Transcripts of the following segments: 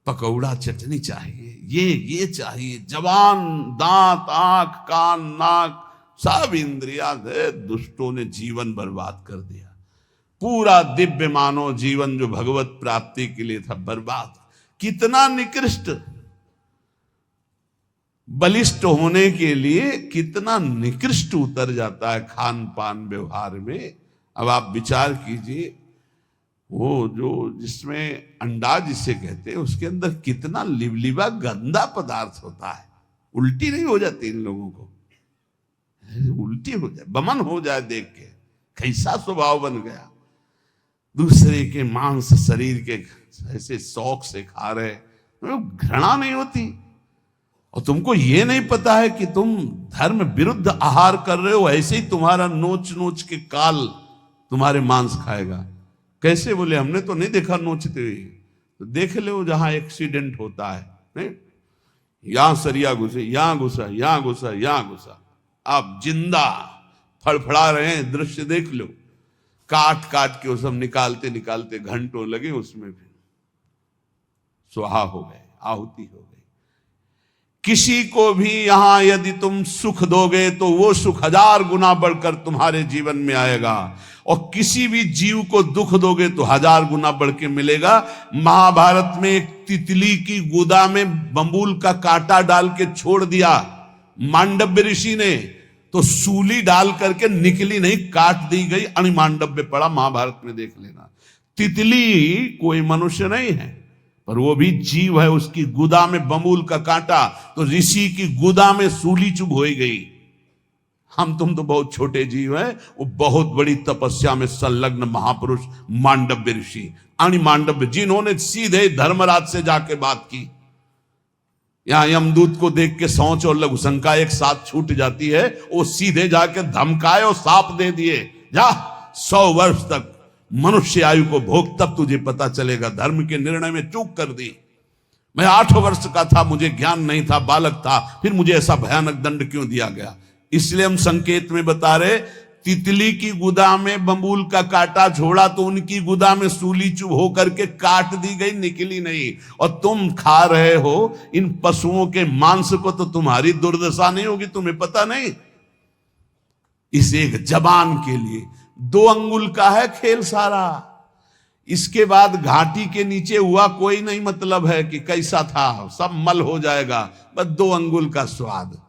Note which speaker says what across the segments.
Speaker 1: पकौड़ा चटनी चाहिए, ये चाहिए, जवान, दांत, आंख, कान, नाक, सब इंद्रियां दे दुष्टों ने जीवन बर्बाद कर दिया। पूरा दिव्य मानव जीवन जो भगवत प्राप्ति के लिए था बर्बाद। कितना निकृष्ट, बलिष्ठ होने के लिए कितना निकृष्ट उतर जाता है खान पान व्यवहार में। अब आप विचार कीजिए, वो जो जिसमें अंडा जिसे कहते हैं उसके अंदर कितना लिबलिबा गंदा पदार्थ होता है। उल्टी नहीं हो जाती इन लोगों को? उल्टी हो जाए, बमन हो जाए देख के, कैसा स्वभाव बन गया। दूसरे के मांस शरीर के ऐसे शौक से खा रहे, घृणा नहीं होती? और तुमको ये नहीं पता है कि तुम धर्म विरुद्ध आहार कर रहे हो, ऐसे ही तुम्हारा नोच नोच के काल तुम्हारे मांस खाएगा। कैसे? बोले हमने तो नहीं देखा नोचते हुए। तो देख लो जहां एक्सीडेंट होता है, नहीं? यहां सरिया घुसे, यहां घुसा, यहां घुसा, यहां घुसा, आप जिंदा फड़फड़ा रहे हैं, दृश्य देख लो। काट काट के वो सब निकालते निकालते घंटों लगे, उसमें भी स्वाहा हो गए, आहुति हो गई। किसी को भी यहां यदि तुम सुख दोगे तो वो सुख 1000 गुना बढ़कर तुम्हारे जीवन में आएगा, और किसी भी जीव को दुख दोगे तो 1000 गुना बढ़ के मिलेगा। महाभारत में एक तितली की गुदा में बंबूल का कांटा डाल के छोड़ दिया मांडव्य ऋषि ने, तो सूली डाल करके निकली नहीं, काट दी गई, अणिमांडव्य पड़ा। महाभारत में देख लेना। तितली कोई मनुष्य नहीं है, पर वो भी जीव है, उसकी गुदा में बंबूल का कांटा, तो ऋषि की गुदा में सूली चुभ हो गई। हम तुम तो बहुत छोटे जीव हैं, वो बहुत बड़ी तपस्या में संलग्न महापुरुष मांडव्य ऋषि, अणिमांडव्य, जिन्होंने सीधे धर्मराज से जाके बात की। यहां यमदूत को देख के सोच और लघु शंका एक साथ छूट जाती है, वो सीधे जाके धमकाए और साप दे दिए, जा 100 वर्ष तक मनुष्य आयु को भोग, तब तुझे पता चलेगा। धर्म के निर्णय में चूक कर दी। मैं 8 वर्ष का था, मुझे ज्ञान नहीं था, बालक था, फिर मुझे ऐसा भयानक दंड क्यों दिया गया? इसलिए हम संकेत में बता रहे, तितली की गुदा में बंबूल का कांटा छोड़ा तो उनकी गुदा में सूली चुभ होकर के काट दी गई, निकली नहीं। और तुम खा रहे हो इन पशुओं के मांस को, तो तुम्हारी दुर्दशा नहीं होगी, तुम्हें पता नहीं? इस एक जबान के लिए 2 अंगुल का है खेल सारा। इसके बाद घाटी के नीचे हुआ कोई नहीं मतलब है कि कैसा था, सब मल हो जाएगा। बस 2 अंगुल का स्वाद।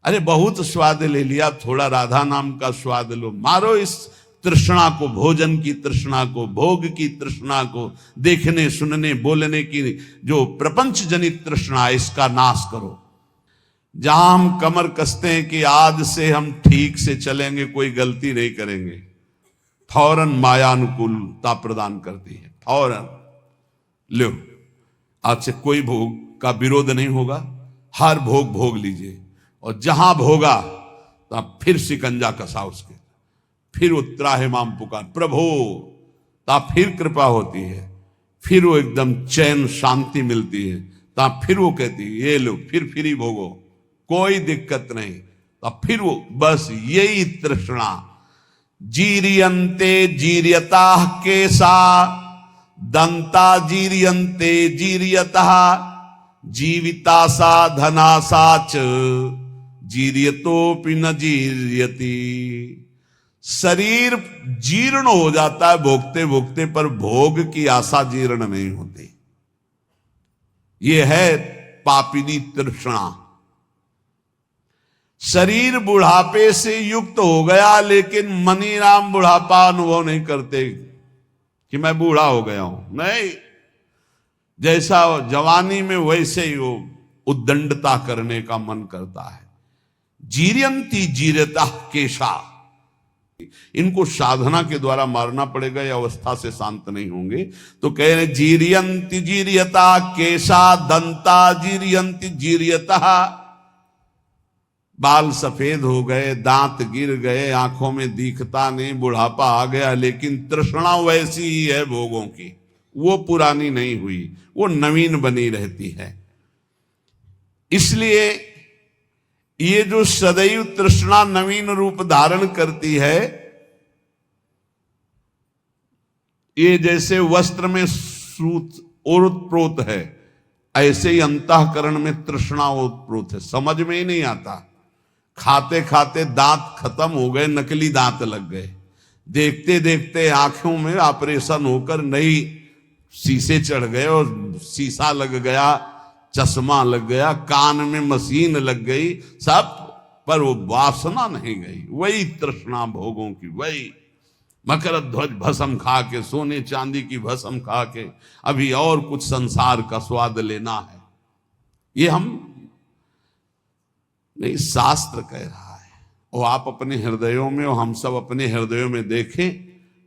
Speaker 1: अरे बहुत स्वाद ले लिया, थोड़ा राधा नाम का स्वाद लो। मारो इस तृष्णा को, भोजन की तृष्णा को, भोग की तृष्णा को, देखने सुनने बोलने की जो प्रपंच जनित तृष्णा, इसका नाश करो। जहां हम कमर कसते हैं कि आज से हम ठीक से चलेंगे, कोई गलती नहीं करेंगे, फौरन माया अनुकूलता प्रदान करती है। फौरन लो, आज से कोई भोग का विरोध नहीं होगा, हर भोग भोग लीजिए। और जहां भोगा तब फिर शिकंजा कसा उसके, फिर उत्तरा है माम पुकार प्रभो, तब फिर कृपा होती है, फिर वो एकदम चैन शांति मिलती है। तब फिर वो कहती है ये लो, फिर ही भोगो, कोई दिक्कत नहीं। तब फिर वो बस यही तृष्णा। जीरियंते जीरियता केसा दंता जीरियंते जीरियता जीवितासा धनासा च जीरियतोपि न जीरियति। शरीर जीर्ण हो जाता है भोगते भोगते, पर भोग की आशा जीर्ण नहीं होती। यह है पापिनी तृष्णा। शरीर बुढ़ापे से युक्त हो गया, लेकिन मनी राम बुढ़ापा अनुभव नहीं करते कि मैं बूढ़ा हो गया हूं। नहीं, जैसा जवानी में वैसे ही वो उद्दंडता करने का मन करता है। जीरियंती जीरता केशा, इनको साधना के द्वारा मारना पड़ेगा, या अवस्था से शांत नहीं होंगे। तो कह रहे जीरियंती जीरियता केशा दंता जीरियंती जीरियता। बाल सफेद हो गए, दांत गिर गए, आंखों में दिखता नहीं, बुढ़ापा आ गया, लेकिन तृष्णा वैसी ही है भोगों की, वो पुरानी नहीं हुई, वो नवीन बनी रहती है। इसलिए ये जो सदैव तृष्णा नवीन रूप धारण करती है, ये जैसे वस्त्र में सूत ओतप्रोत है, ऐसे ही अंतःकरण में तृष्णा ओतप्रोत है, समझ में ही नहीं आता। खाते खाते दांत खत्म हो गए, नकली दांत लग गए, देखते देखते आंखों में ऑपरेशन होकर नई शीशे चढ़ गए और शीशा लग गया, चश्मा लग गया, कान में मशीन लग गई, सब पर वो वासना नहीं गई। वही तृष्णा भोगों की, वही मकर ध्वज भस्म खा के, सोने चांदी की भस्म खा के अभी और कुछ संसार का स्वाद लेना है। ये हम नहीं, शास्त्र कह रहा है। और आप अपने हृदयों में और हम सब अपने हृदयों में देखें,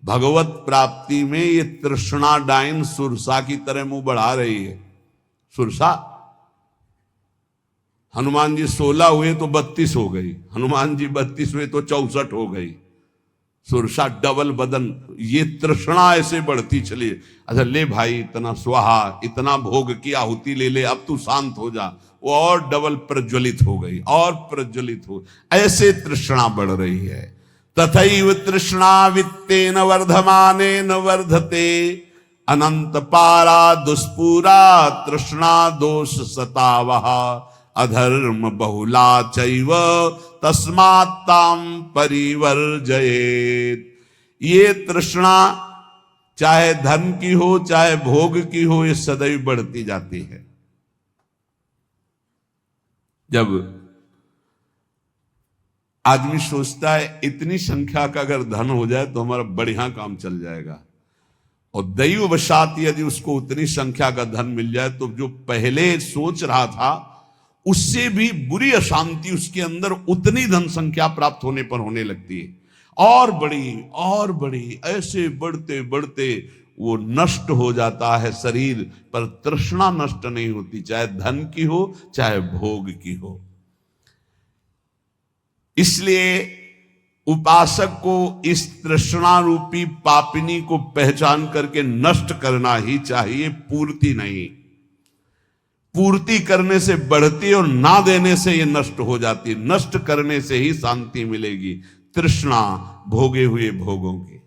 Speaker 1: भगवत प्राप्ति में ये तृष्णा डाइन सुरसा की तरह मुंह बढ़ा रही है। सुरसा, हनुमान जी 16 हुए तो 32 हो गई, हनुमान जी 32 हुए तो 64 हो गई। सुरसा डबल बदन, ये तृष्णा ऐसे बढ़ती चली। अच्छा ले भाई, इतना स्वाहा, इतना भोग की आहुति ले ले, अब तू शांत हो जा, वो और डबल प्रज्वलित हो गई, और प्रज्वलित हो, ऐसे तृष्णा बढ़ रही है। तथैव तृष्णा वित्तेन वर्धमानेन वर्धते, अनंत पारा दुष्पूरा तृष्णा दोष सतावः, अधर्म बहुला चैव तस्मात्ताम परिवर्जयेत। ये तृष्णा चाहे धन की हो चाहे भोग की हो, ये सदैव बढ़ती जाती है। जब आदमी सोचता है इतनी संख्या का अगर धन हो जाए तो हमारा बढ़िया काम चल जाएगा, और दैववशात यदि उसको उतनी संख्या का धन मिल जाए तो जो पहले सोच रहा था उससे भी बुरी अशांति उसके अंदर उतनी धन संख्या प्राप्त होने पर होने लगती है, और बड़ी, ऐसे बढ़ते बढ़ते वो नष्ट हो जाता है शरीर, पर तृष्णा नष्ट नहीं होती, चाहे धन की हो चाहे भोग की हो। इसलिए उपासक को इस तृष्णा रूपी पापिनी को पहचान करके नष्ट करना ही चाहिए, पूर्ति नहीं। पूर्ति करने से बढ़ती और ना देने से ये नष्ट हो जाती है। नष्ट करने से ही शांति मिलेगी, तृष्णा भोगे हुए भोगों की।